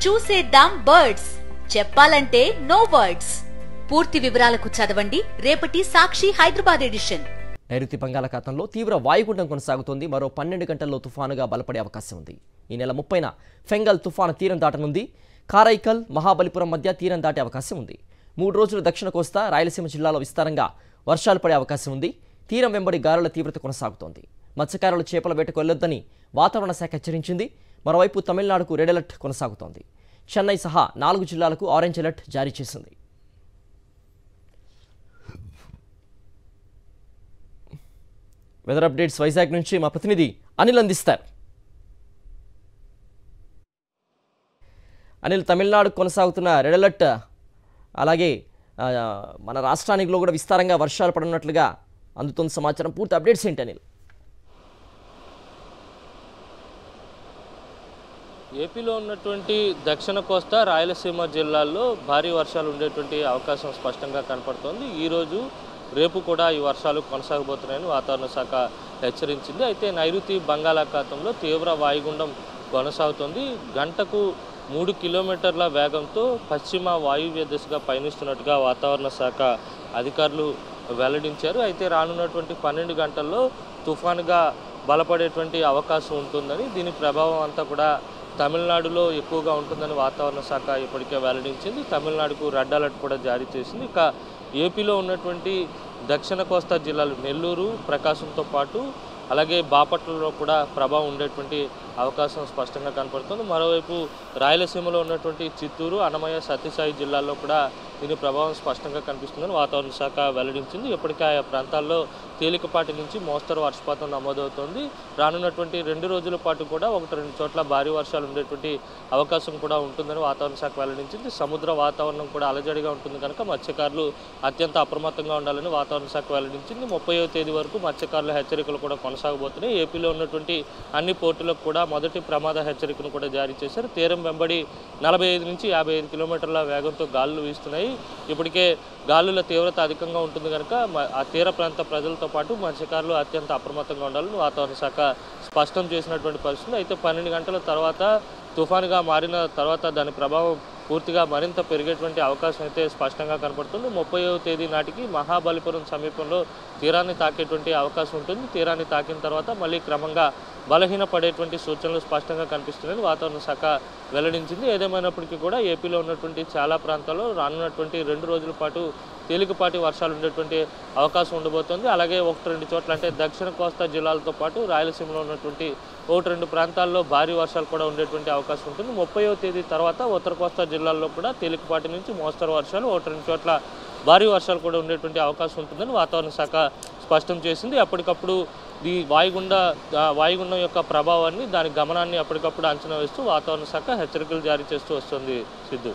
చూసేద్దాం బర్డ్స్, చెప్పాలంటే no words. పూర్తి వివరాలకు చదవండి రేపటి సాక్షి హైదరాబాద్ ఎడిషన్. నైరుతి బంగాళాఖాతంలో తీవ్ర వాయుగుండం కొనసాగుతోంది. మరో 12 గంటల్లో తుఫానుగా బలపడే అవకాశం ఉంది. ఈ నెల 30న ఫెంగల్ తుఫాను తీరం దాటనుంది. కారైకల్, మహాబలిపురం మధ్య తీరం దాటే అవకాశం ఉంది. 3 రోజులు దక్షిణ కోస్తా, రాయలసీమ జిల్లాలో విస్తారంగా వర్షాలు పడే అవకాశం ఉంది. తీరం వెంబడి గాలుల తీవ్రత కొనసాగుతోంది. మత్స్యకారులు చేపల వేటకు వెళ్లొద్దని వాతావరణ శాఖ హెచ్చరించింది. మరోవైపు తమిళనాడుకు రెడ్ అలర్ట్ కొనసాగుతోంది. చెన్నై సహా 4 జిల్లాలకు ఆరెంజ్ అలర్ట్ జారీ చేసింది. వెదర్ అప్డేట్స్ వైజాగ్ నుంచి మా ప్రతినిధి అనిల్ అందిస్తారు. అనిల్, తమిళనాడు కొనసాగుతున్న రెడ్ అలర్ట్, అలాగే మన రాష్ట్రానికిలో కూడా విస్తారంగా వర్షాలు పడున్నట్లుగా అందుతున్న సమాచారం. పూర్తి అప్డేట్స్ ఏంటి అనిల్? ఏపీలో ఉన్నటువంటి దక్షిణ కోస్తా, రాయలసీమ జిల్లాల్లో భారీ వర్షాలు ఉండేటువంటి అవకాశం స్పష్టంగా కనపడుతోంది. ఈరోజు రేపు కూడా ఈ వర్షాలు కొనసాగబోతున్నాయని వాతావరణ శాఖ హెచ్చరించింది. అయితే నైరుతి బంగాళాఖాతంలో తీవ్ర వాయుగుండం కొనసాగుతోంది. గంటకు 3 కిలోమీటర్ల వేగంతో పశ్చిమ వాయువ్య దిశగా పయనిస్తున్నట్టుగా వాతావరణ శాఖ అధికారులు వెల్లడించారు. అయితే రానున్నటువంటి 12 గంటల్లో తుఫానుగా బలపడేటువంటి అవకాశం ఉంటుందని, దీని ప్రభావం అంతా కూడా తమిళనాడులో ఎక్కువగా ఉంటుందని వాతావరణ శాఖ ఇప్పటికే వెల్లడించింది. తమిళనాడుకు రెడ్ అలర్ట్ కూడా జారీ చేసింది. ఇక ఏపీలో ఉన్నటువంటి దక్షిణ కోస్తా జిల్లాలు నెల్లూరు, ప్రకాశంతో పాటు అలాగే బాపట్లలో కూడా ప్రభావం ఉండేటువంటి అవకాశం స్పష్టంగా కనపడుతుంది. మరోవైపు రాయలసీమలో ఉన్నటువంటి చిత్తూరు, అన్నమయ్య, సత్యసాయి జిల్లాల్లో కూడా దీని ప్రభావం స్పష్టంగా కనిపిస్తుందని వాతావరణ శాఖ వెల్లడించింది. ఇప్పటికే ఆయా ప్రాంతాల్లో తేలికపాటి నుంచి మోస్తరు వర్షపాతం నమోదవుతోంది. రానున్నటువంటి 2 రోజుల పాటు కూడా 1-2 చోట్ల భారీ వర్షాలు ఉండేటువంటి అవకాశం కూడా ఉంటుందని వాతావరణ శాఖ వెల్లడించింది. సముద్ర వాతావరణం కూడా అలజడిగా ఉంటుంది కనుక మత్స్యకారులు అత్యంత అప్రమత్తంగా ఉండాలని వాతావరణ శాఖ వెల్లడించింది. 30వ తేదీ వరకు మత్స్యకారుల హెచ్చరికలు కూడా కొనసాగబోతున్నాయి. ఏపీలో ఉన్నటువంటి అన్ని పోర్టులకు కూడా మొదటి ప్రమాద హెచ్చరికను కూడా జారీ చేశారు. తీరం వెంబడి 45 నుంచి 55 కిలోమీటర్ల వేగంతో గాలులు వీస్తున్నాయి. ఇప్పటికే గాలుల తీవ్రత అధికంగా ఉంటుంది కనుక ఆ తీర ప్రాంత ప్రజలతో పాటు మత్స్యకారులు అత్యంత అప్రమత్తంగా ఉండాలని వాతావరణ శాఖ స్పష్టం చేసినటువంటి పరిస్థితి. అయితే 12 గంటల తర్వాత తుఫానుగా మారిన తర్వాత దాని ప్రభావం పూర్తిగా మరింత పెరిగేటువంటి అవకాశం అయితే స్పష్టంగా కనపడుతుంది. 30వ తేదీ నాటికి మహాబలిపురం సమీపంలో తీరాన్ని తాకేటువంటి అవకాశం ఉంటుంది. తీరాన్ని తాకిన తర్వాత మళ్ళీ క్రమంగా బలహీనపడేటువంటి సూచనలు స్పష్టంగా కనిపిస్తున్నాయని వాతావరణ శాఖ వెల్లడించింది. ఏదేమైనప్పటికీ కూడా ఏపీలో ఉన్నటువంటి చాలా ప్రాంతాల్లో రానున్నటువంటి 2 రోజుల పాటు తేలికపాటి వర్షాలు ఉండేటువంటి అవకాశం ఉండబోతోంది. అలాగే 1-2 చోట్ల అంటే దక్షిణ కోస్తా జిల్లాలతో పాటు రాయలసీమలో ఉన్నటువంటి 1-2 ప్రాంతాల్లో భారీ వర్షాలు కూడా ఉండేటువంటి అవకాశం ఉంటుంది. 30వ తేదీ తర్వాత ఉత్తర కోస్తా జిల్లాల్లో కూడా తేలికపాటి నుంచి మోస్తరు వర్షాలు, 1-2 చోట్ల భారీ వర్షాలు కూడా ఉండేటువంటి అవకాశం ఉంటుందని వాతావరణ శాఖ స్పష్టం చేసింది. అప్పటికప్పుడు ఈ వాయుగుండం యొక్క ప్రభావాన్ని, దాని గమనాన్ని అప్పటికప్పుడు అంచనా వేస్తూ వాతావరణ శాఖ హెచ్చరికలు జారీ చేస్తూ వస్తుంది. సిద్ధు.